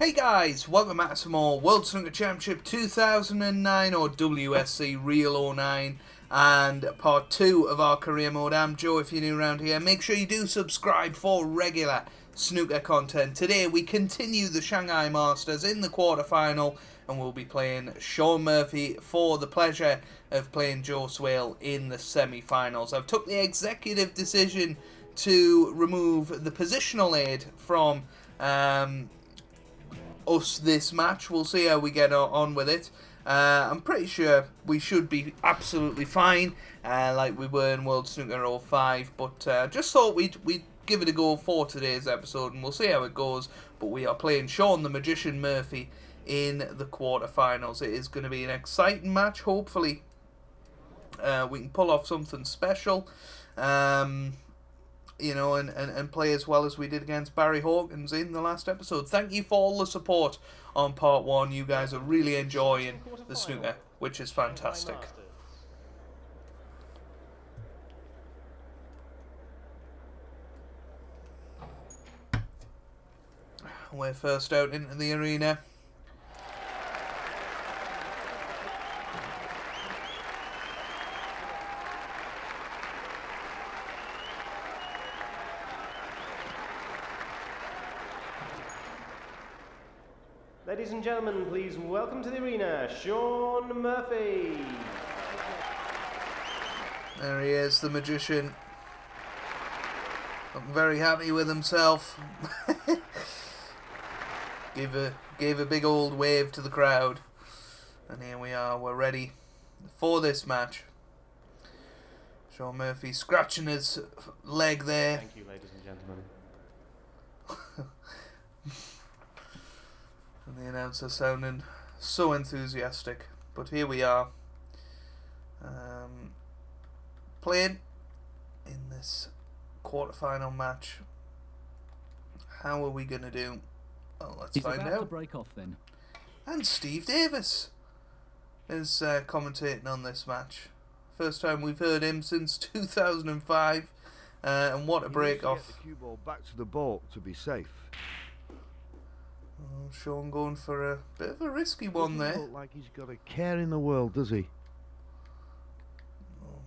Hey guys, welcome back to some more World Snooker Championship 2009 or WSC Real 09 and part 2 of our career mode. I'm Joe if you're new around here. Make sure you do subscribe for regular snooker content. Today we continue the Shanghai Masters in the quarterfinal and we'll be playing Sean Murphy for the pleasure of playing Joe Swale in the semi-finals. I've took the executive decision to remove the positional aid from us this match. We'll see how we get on with it. I'm pretty sure we should be absolutely fine, like we were in World Snooker 05, but just thought we'd give it a go for today's episode, and we'll see how it goes. But we are playing Sean the Magician Murphy in the quarterfinals. It is going to be an exciting match. Hopefully we can pull off something special. You know, and play as well as we did against Barry Hawkins in the last episode. Thank you for all the support on part 1. You guys are really enjoying the snooker, which is fantastic. We're first out into the arena. Ladies and gentlemen, please welcome to the arena, Sean Murphy. There he is, the magician. Looking very happy with himself. Gave a big old wave to the crowd. And here we are, we're ready for this match. Sean Murphy scratching his leg there. Thank you, ladies and gentlemen. And the announcer sounding so enthusiastic. But here we are. Playing in this quarterfinal match. How are we going to do? Well, let's find out. To break off then. And Steve Davis is commentating on this match. First time we've heard him since 2005. And what a break off. Get the cue ball back to the ball to be safe. Oh, Sean going for a bit of a risky one there. Doesn't look like he's got a care in the world, does he? Oh,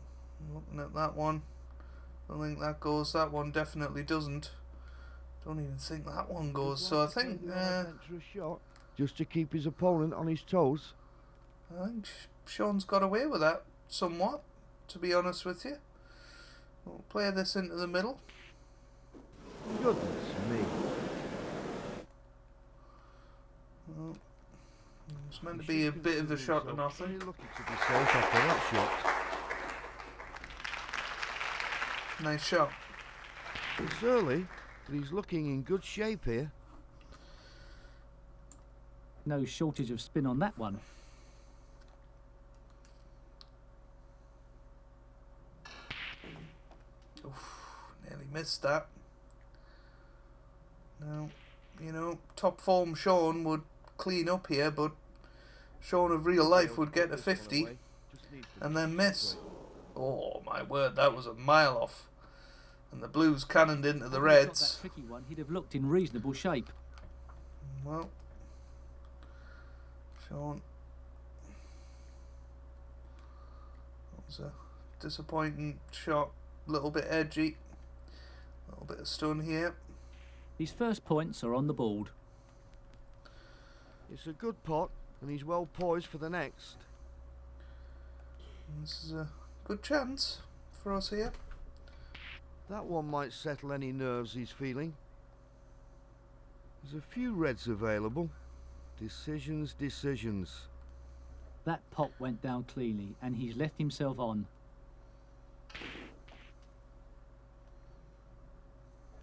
looking at that one, I think that goes. That one definitely doesn't. Don't even think that one goes. So I think extra shot just to keep his opponent on his toes. I think Sean's got away with that somewhat, to be honest with you. We'll play this into the middle. Goodness me. Well, it's meant to be a bit of a shot or nothing. Very lucky to be safe after that shot. Nice shot. It's early, but he's looking in good shape here. No shortage of spin on that one. Oof, nearly missed that. Now, you know, top form Sean would clean up here, but Sean of real life would get a 50 and then miss. Oh my word, that was a mile off. And the blues cannoned into the reds. That tricky one, he'd have looked in reasonable shape. Well, Sean, that was a disappointing shot, a little bit edgy, a little bit of stun here. His first points are on the board. It's a good pot, and he's well poised for the next. This is a good chance for us here. That one might settle any nerves he's feeling. There's a few reds available. Decisions, decisions. That pot went down cleanly, and he's left himself on.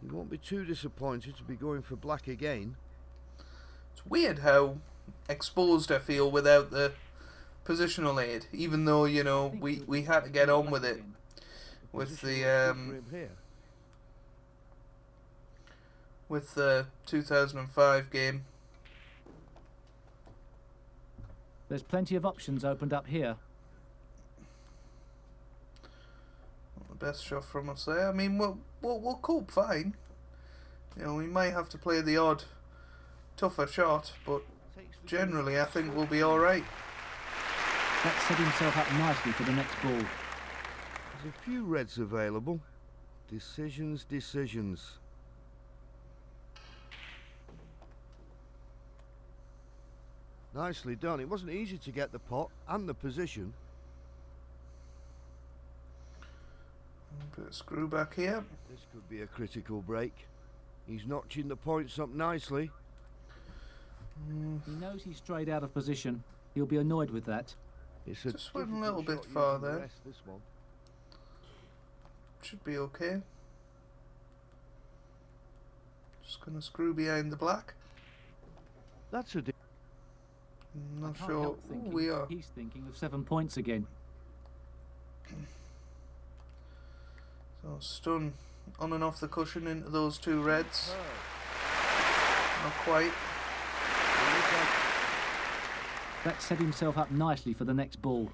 He won't be too disappointed to be going for black again. It's weird how exposed I feel without the positional aid, even though, you know, we had to get on with it with the 2005 game. There's plenty of options opened up here. Not the best shot from us there. I mean, we'll cope fine. You know, we might have to play the odd tougher shot, but generally I think we'll be alright. That set himself up nicely for the next ball. There's a few reds available. Decisions, decisions. Nicely done. It wasn't easy to get the pot and the position. Bit of screw back here. This could be a critical break. He's notching the points up nicely. He knows he's strayed out of position. He'll be annoyed with that. It's a Just went a little bit difficult far shot using the there. rest, this one. Should be okay. Just gonna screw behind the black. That's a Not Can't sure help who thinking we are. He's thinking of 7 points again. So stun on and off the cushion into those two reds. Not quite. That set himself up nicely for the next ball.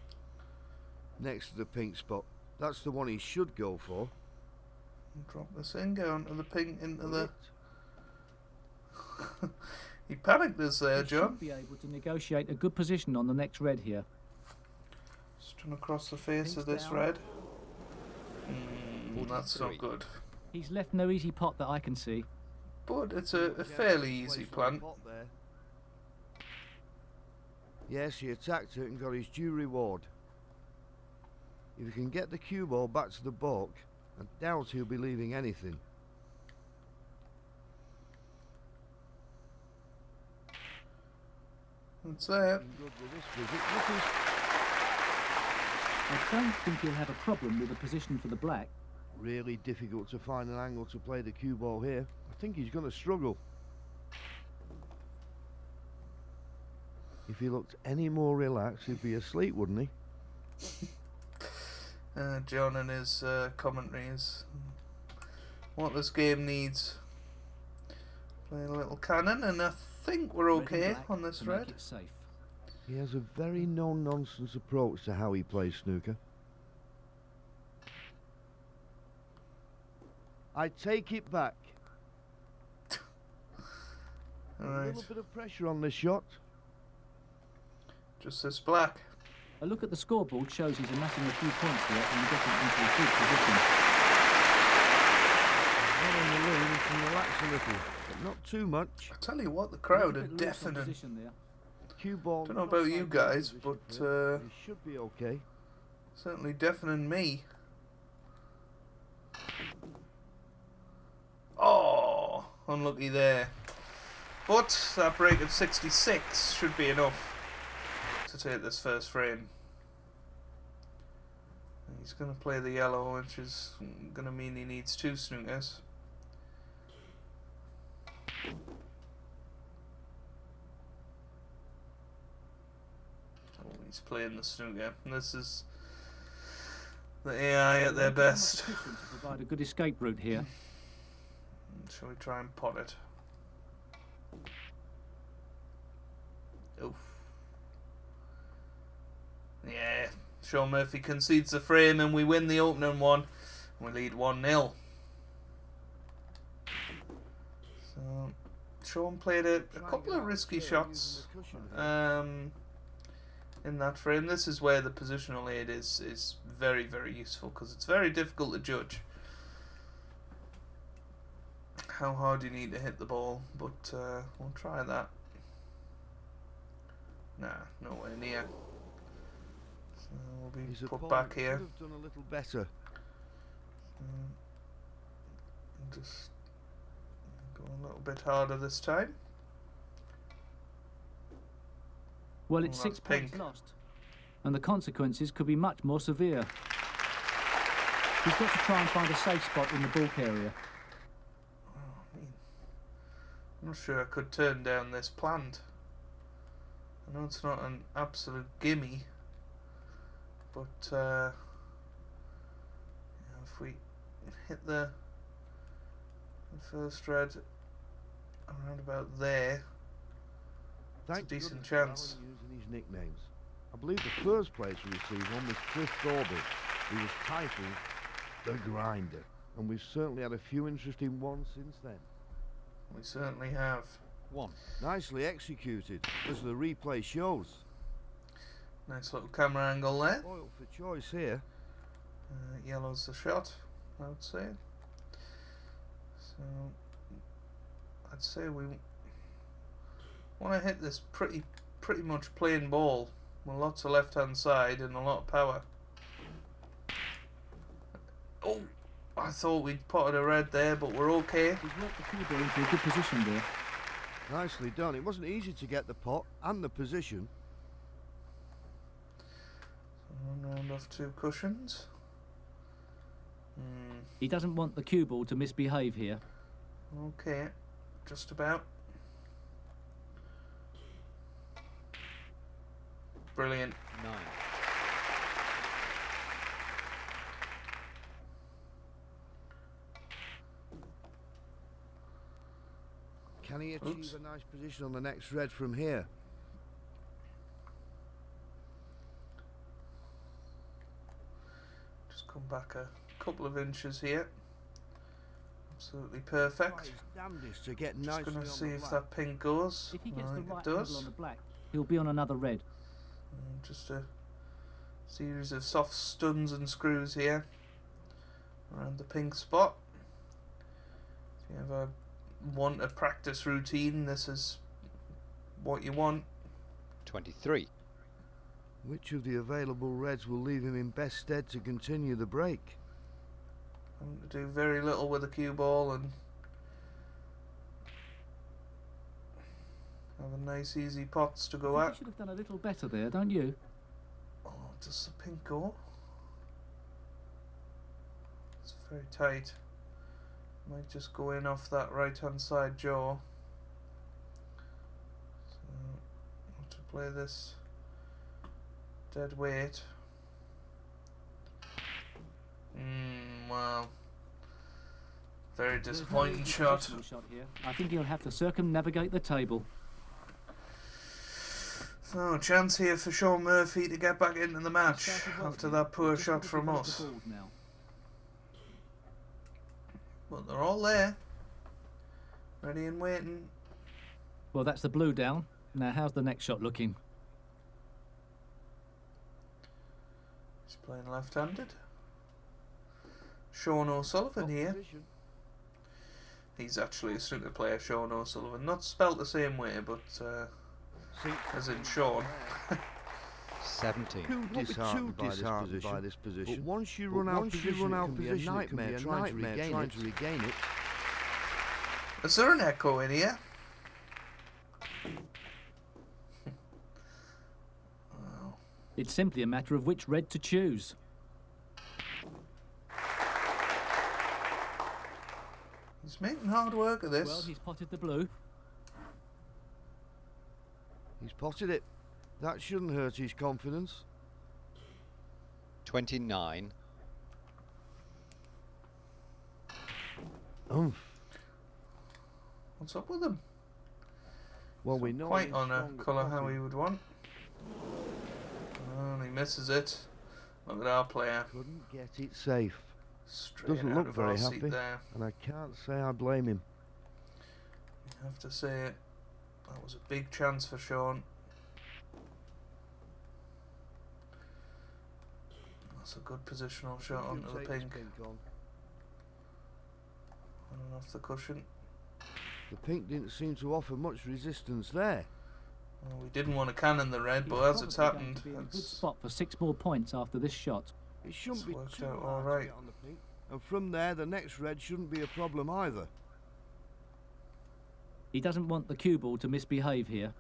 next to the pink spot. That's the one he should go for. Drop this in, go onto the pink, into the... He panicked us there, He John. should be able to negotiate a good position on the next red here. Stun across the face Pink's of this down. red. That's not good. He's left no easy pot that I can see. But it's a fairly easy plant. Yes, he attacked it and got his due reward. If he can get the cue ball back to the balk, I doubt he'll be leaving anything. That's it. Good with this visit. Look who's I don't think he'll have a problem with the position for the black. really difficult to find an angle to play the cue ball here. I think he's going to struggle. If he looked any more relaxed, he'd be asleep, wouldn't he? John and his commentaries. What this game needs. Play a little cannon, and I think we're Red and okay black on this to make red. it safe. He has a very no-nonsense approach to how he plays snooker. I take it back. A Alright, little bit of pressure on the shot. just this black. A look at the scoreboard shows he's amassing a few points here and getting into a good position. Well on the wing, he can relax a little, but not too much. I tell you what, the He's crowd a are bit loose on deafening. position there. Cue ball. Don't know not about you like guys, position but here. He should be okay. certainly deafening me. Oh, unlucky there. But that break of 66 should be enough to take this first frame. He's going to play the yellow, which is going to mean he needs two snookers. Oh, he's playing the snooker. And this is the AI at their best. To provide a good escape route here. Shall we try and pot it? Oof. Yeah, Sean Murphy concedes the frame and we win the opening one. We lead 1-0. So, Sean played a couple of risky shots in that frame. This is where the positional aid is very, very useful because it's very difficult to judge how hard you need to hit the ball, but we'll try that. Nah, nowhere near. So we'll be His put opponent back here. could have done a little better. Just go a little bit harder this time. Well, it's Oh, 6 that's points pink. lost. And the consequences could be much more severe. He's got to try and find a safe spot in the bulk area. I'm not sure I could turn down this plant. I know it's not an absolute gimme, but if we hit the first red around about there, Thank a decent goodness chance. for Alan using his nicknames. I believe the first place we received one was Cliff Thorby, who was titled The Grinder, and we've certainly had a few interesting ones since then. we certainly have. 1. Nicely executed, as the replay shows. Nice little camera angle there. Oil for choice here. Yellow's the shot, I would say. So, I'd say we want to hit this pretty much plain ball with lots of left-hand side and a lot of power. Oh, I thought we'd potted a red there, but we're okay. He's worked the cue ball into a good position there. Nicely done. It wasn't easy to get the pot and the position. So round off 2 cushions. He doesn't want the cue ball to misbehave here. Okay, just about. Brilliant. 9. Can he achieve Oops. a nice position on the next red from here? Just come back a couple of inches here. Absolutely perfect. Try his damnedest to get Just nicely going on to the see if black. that pink goes. If he I gets the think right it angle does. on the black, he'll be on another red. Just a series of soft stuns and screws here around the pink spot. If you ever want a practice routine, this is what you want. 23. Which of the available reds will leave him in best stead to continue the break? I'm going to do very little with the cue ball and have a nice easy pots to go You at. should have done a little better there, don't you? Oh, does the pink go? It's very tight. Might just go in off that right hand side jaw. So I have to play this dead weight. Wow. Very There's no disappointing easy shot. positional shot here. I think he'll have to circumnavigate the table. So, chance here for Sean Murphy to get back into the match Started well after here. that poor Just shot looking from to make us. the balls now. But they're all there. Ready and waiting. Well, that's the blue down. Now, how's the next shot looking? He's playing left-handed. Sean O'Sullivan here. Opposition. He's actually a snooker player, Sean O'Sullivan. Not spelt the same way, but Sinks as in Sean. 17. Too disheartened by this position. But once you run out position, it can be a nightmare trying to regain it. Is there an echo in here? Wow. It's simply a matter of which red to choose. He's making hard work of this. Well, he's potted the blue. He's potted it. That shouldn't hurt his confidence. 29. What's up with him? Well, we know Quite he's on a strong at colour how potting. he would want. Oh, and he misses it. Look at our player. Couldn't get it safe. Straight Doesn't out look of very our seat happy. there. And I can't say I blame him. You have to say it. That was a big chance for Sean. That's a good positional shot You onto the take this pink. on. On and off the cushion. The pink didn't seem to offer much resistance there. Well, we didn't want to cannon the red, but He's as it's probably going happened, to be in a good it's spot for 6 more points after this shot. It shouldn't It's be worked too out hard all to right. get on the pink. And from there, the next red shouldn't be a problem either. He doesn't want the cue ball to misbehave here.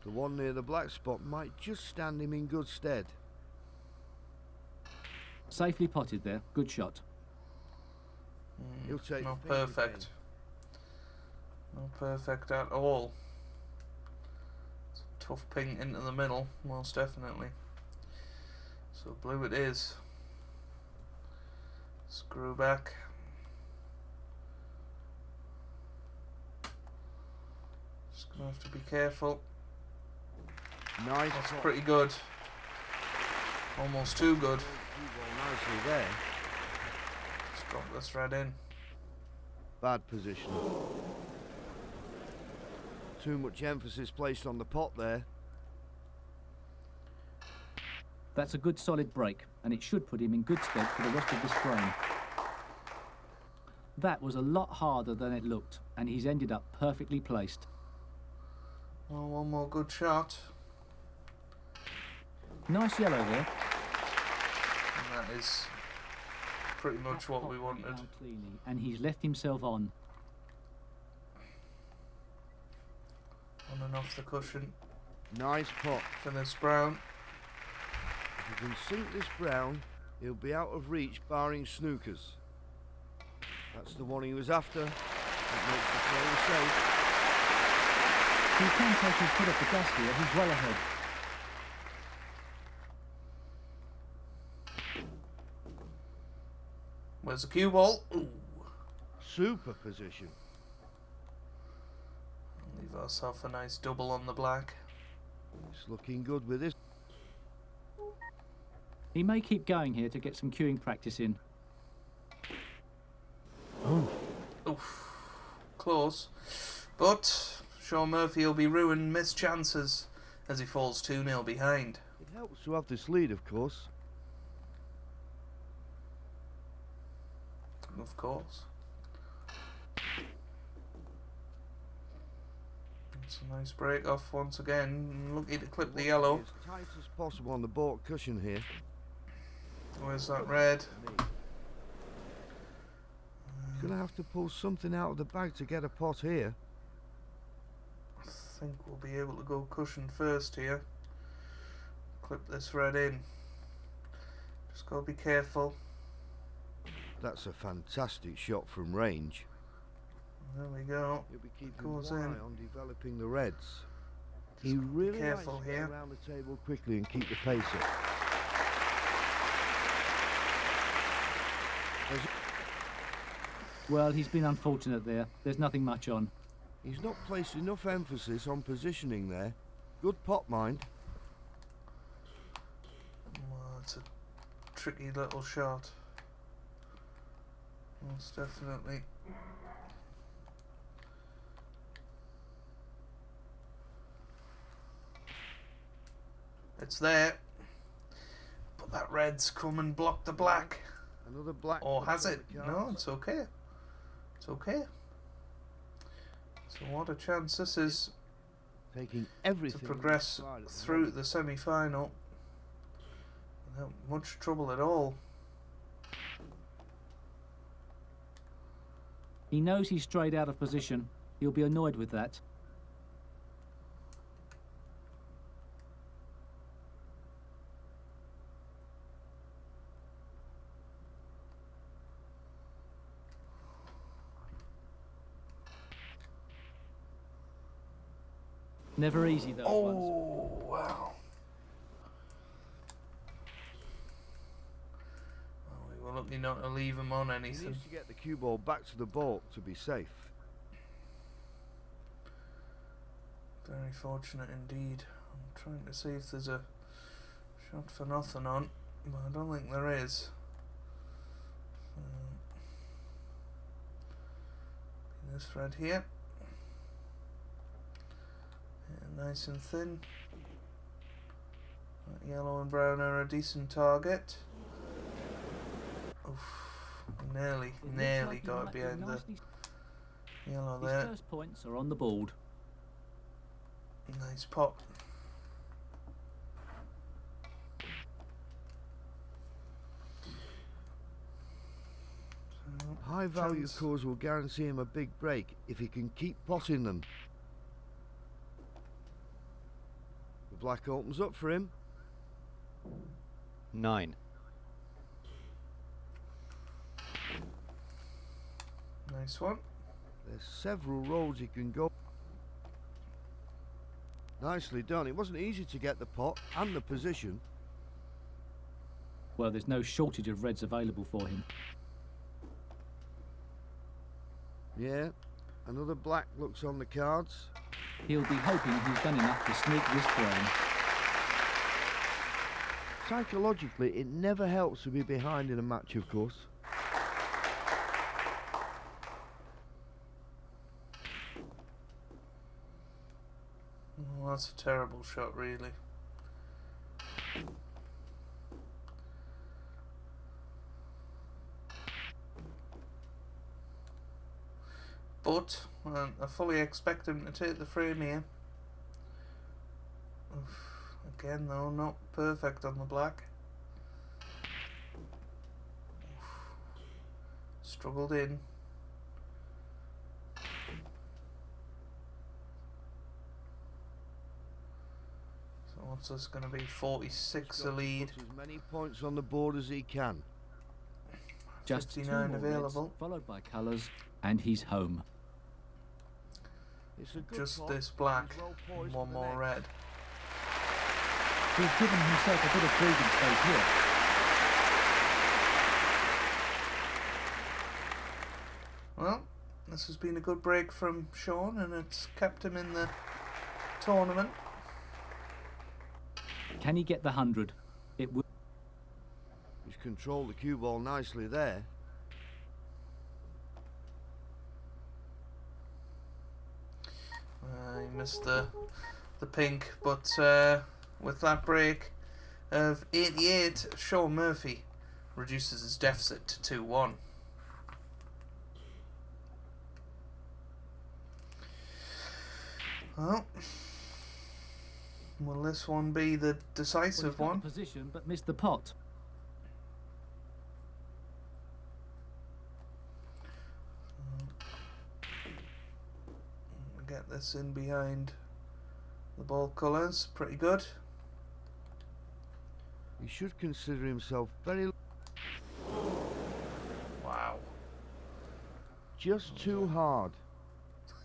The one near the black spot might just stand him in good stead. Safely potted there. Good shot. He'll take not the pink perfect. Not perfect at all. It's a tough ping into the middle, most definitely. So blue it is. Screw back. Just gonna have to be careful. Nice. That's pot. pretty good. Almost too good. cue ball nicely there. Let's drop this red in. Bad position. Too much emphasis placed on the pot there. That's a good solid break, and it should put him in good stead for the rest of this frame. That was a lot harder than it looked, and he's ended up perfectly placed. Oh, one more good shot. Nice yellow there. And that is pretty much what we wanted. Down cleanly, and he's left himself on. On and off the cushion Nice pot. for this brown. If you can sink this brown, he'll be out of reach barring snookers. That's the one he was after. That makes the play safe. He can take his foot off the gas here, he's well ahead. Where's the cue ball? Ooh. Super position. Leave ourselves a nice double on the black. It's looking good with this. He may keep going here to get some cueing practice in. Oof. Close. But Sean Murphy will be ruined, missed chances as he falls 2-0 behind. It helps to have this lead, of course. Of course. It's a nice break off once again. Lucky to clip the yellow. As tight as possible on the baulk cushion here. Where's that red? He's going to have to pull something out of the bag to get a pot here. I think we'll be able to go cushion first here. Clip this red in. Just gotta be careful. That's a fantastic shot from range. There we go. He'll be keeping Goes one in. eye on developing the reds. He really likes careful to get here. around the table quickly and keep the pace up. Well, he's been unfortunate there. There's nothing much on. He's not placed enough emphasis on positioning there. Good pot, mind. Well, it's a tricky little shot. Most definitely. It's there. But that red's come and blocked the black. Another black. Or puts has on it? the No, cards. it's okay. It's okay. So what a chance this is Taking to everything. progress inside at the through moment. the semi-final without much trouble at all. He knows he's strayed out of position. He'll be annoyed with that. Never easy, those ones. Oh, wow. Well, we were lucky not to leave him on He anything. needs to get the cue ball back to the baulk to be safe. Very fortunate indeed. I'm trying to see if there's a shot for nothing on, but I don't think there is. This red here. Yeah, nice and thin. That yellow and brown are a decent target. Oof, nearly It looks got like he it might be behind the nicely- yellow His there. first points are on the board. Nice pop. High value Chance. cores will guarantee him a big break if he can keep potting them. The black opens up for him. 9. Nice one. There's several roads he can go. Nicely done. It wasn't easy to get the pot and the position. Well, there's no shortage of reds available for him. Yeah, another black looks on the cards. He'll be hoping he's done enough to sneak this frame. Psychologically, it never helps to be behind in a match, of course. Well, that's a terrible shot, really. But I fully expect him to take the frame here. Oof. Again, though, not perfect on the black. Oof. Struggled in. So what's this going to be? 46 a lead. Put as many points on the board as he can. Just 59 2 more available. reds, followed by colours, and he's home. It's a good Just pot. this black He's well and poised one for the more next. red. He's given himself a bit of breathing space here. Well, this has been a good break from Sean, and it's kept him in the tournament. Can he get the 100? It would. He's controlled the cue ball nicely there. He missed the pink, but with that break of 88, Sean Murphy reduces his deficit to 2-1. Well, will this one be the decisive Well, he's got one? the position, but missed the pot. Get this in behind the ball colours, pretty good. He should consider himself very... Wow. just too hard.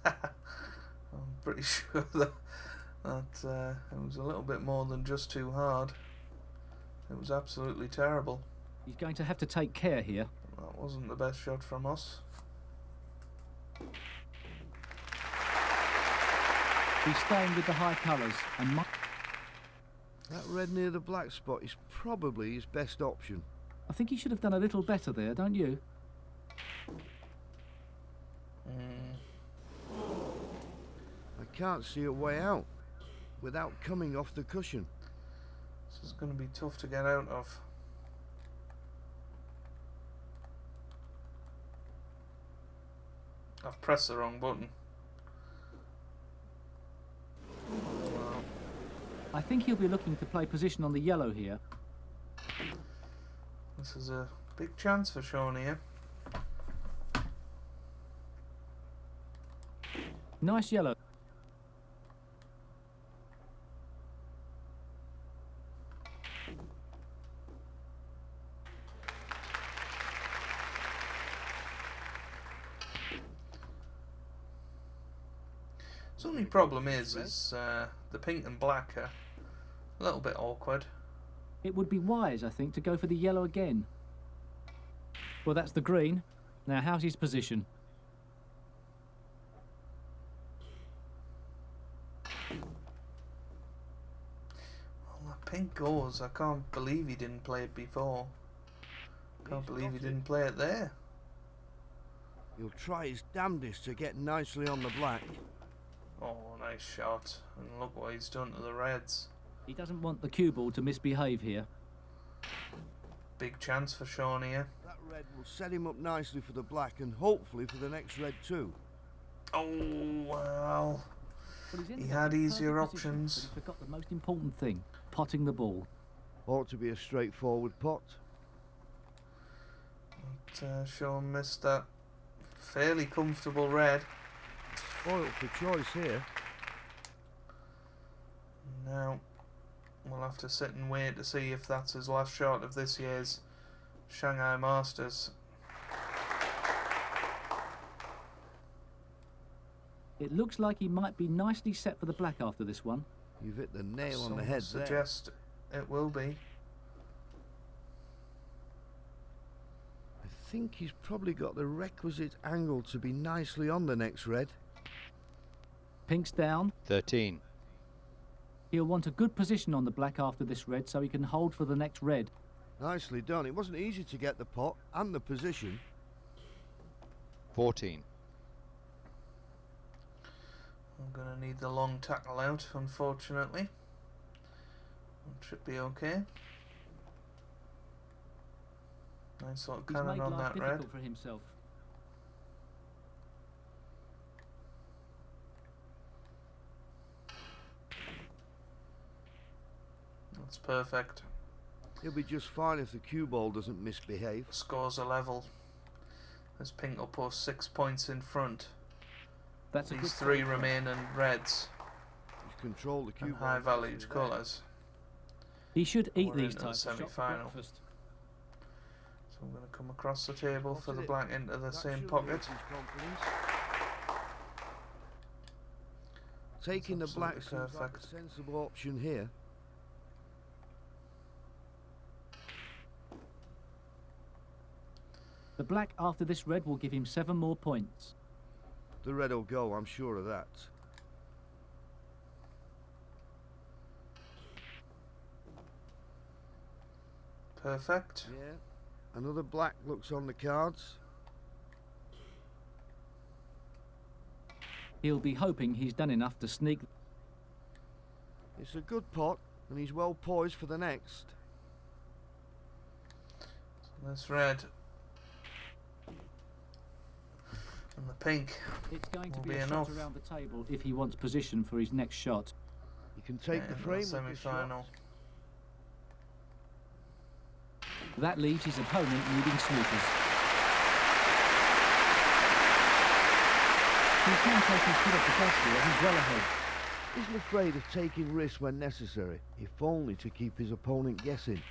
I'm pretty sure that it was a little bit more than just too hard. It was absolutely terrible. He's going to have to take care here. That wasn't the best shot from us. He's staying with the high colours and That red near the black spot is probably his best option. I think he should have done a little better there, don't you? I can't see a way out without coming off the cushion. This is going to be tough to get out of. I've pressed the wrong button. Well, I think he'll be looking to play position on the yellow here. this is a big chance for Sean here. Nice yellow. His only problem is the pink and black are a little bit awkward. It would be wise, I think, to go for the yellow again. Well, that's the green. Now, how's his position? Well, that pink goes. I can't believe he didn't play it before. Can't believe he didn't play it there. He'll try his damnedest to get nicely on the black. Oh, nice shot. And look what he's done to the reds. He doesn't want the cue ball to misbehave here. Big chance for Sean here. That red will set him up nicely for the black and hopefully for the next red too. Oh, well. But he's in He the had perfect easier position, options. but he forgot the most important thing, potting the ball. Ought to be a straightforward pot. But Sean missed that fairly comfortable red. Oil for choice here. Now, we'll have to sit and wait to see if that's his last shot of this year's Shanghai Masters. It looks like he might be nicely set for the black after this one. You've hit the nail on Some the head there. suggest it will be. I think he's probably got the requisite angle to be nicely on the next red. Pink's down. 13. He'll want a good position on the black after this red so he can hold for the next red. Nicely done. It wasn't easy to get the pot and the position. 14. I'm going to need the long tackle out, unfortunately. It should be okay. Nice little He's cannon made on life that red. difficult for himself. That's perfect. He'll be just fine if the cue ball doesn't misbehave. Scores are level. As pink will post 6 points in front. That's a These good three point. remaining reds He's controlled the cue and ball. high valued colours. He should eat We're these into the types of shots for semi-final. breakfast. So I'm going to come across the table for the Spotted it. black into the That same should pocket. raise his confidence. Taking the That's black absolutely seems like a perfect. sensible option here. The black after this red will give him 7 more points. The red will go, I'm sure of that. Perfect. Yeah. Another black looks on the cards. He'll be hoping he's done enough to sneak. It's a good pot, and he's well poised for the next. So this red and the pink It's going to will be be a enough. shot around the table if he wants position for his next shot. He can take the in frame with this semi-final. shot. That leaves his opponent needing snookers. He can take his foot off the gas here, he's well ahead. Isn't afraid of taking risks when necessary, if only to keep his opponent guessing.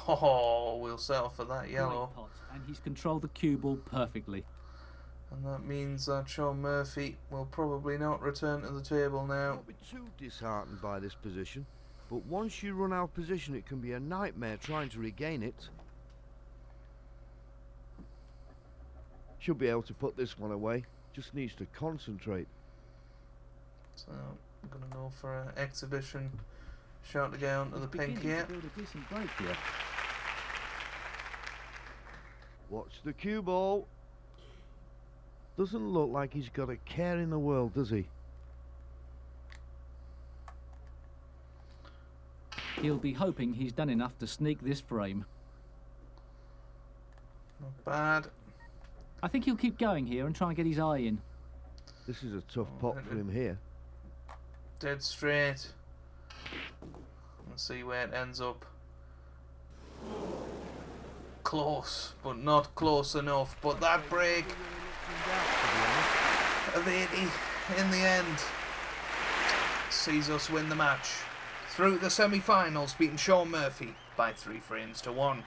Oh, we'll settle for that yellow. Great pot, and he's controlled the cue ball perfectly. And that means that Sean Murphy will probably not return to the table now. Don't be too disheartened by this position, but once you run out of position it can be a nightmare trying to regain it. Should be able to put this one away, just needs to concentrate. So I'm going to go for an exhibition shot to go onto the He's pink beginning here. to build a decent break here. Watch the cue ball. Doesn't look like he's got a care in the world, does he? He'll be hoping he's done enough to sneak this frame. Not bad. I think he'll keep going here and try and get his eye in. This is a tough pot for him here. Dead straight. Let's see where it ends up. Close, but not close enough. But that break of 80 in the end sees us win the match through the semi-finals, beating Sean Murphy by 3 frames to 1.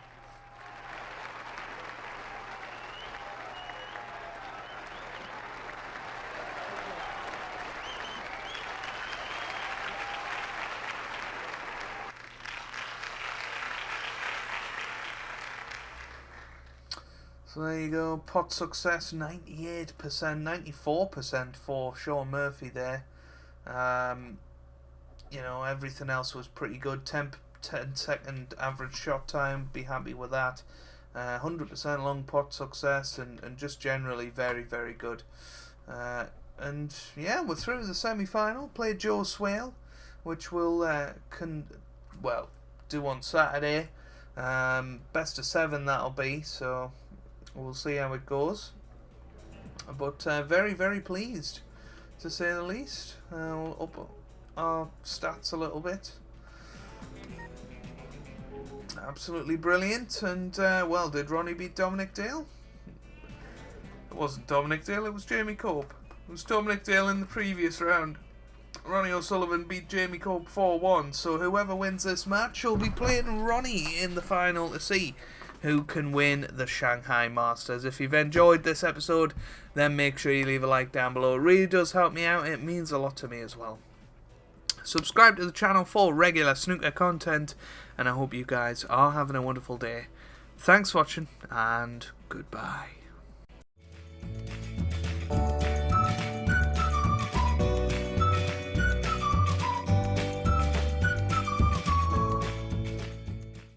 So there you go, pot success 98%, 94% for Sean Murphy there. You know, everything else was pretty good. 10 second average shot time, be happy with that. 100% long pot success, and just generally very, very good. And yeah, we're through the semi-final. Played Joe Swale, which we'll do on Saturday. Best of 7 that'll be, so we'll see how it goes. But very, very pleased, to say the least. We'll up our stats a little bit. Absolutely brilliant. And well, did Ronnie beat Dominic Dale? It wasn't Dominic Dale, it was Jamie Cope. It was Dominic Dale in the previous round. Ronnie O'Sullivan beat Jamie Cope 4-1, so whoever wins this match will be playing Ronnie in the final to see who can win the Shanghai Masters. If you've enjoyed this episode, then make sure you leave a like down below. It really does help me out, it means a lot to me as well. Subscribe to the channel for regular snooker content, and I hope you guys are having a wonderful day. Thanks for watching, and goodbye.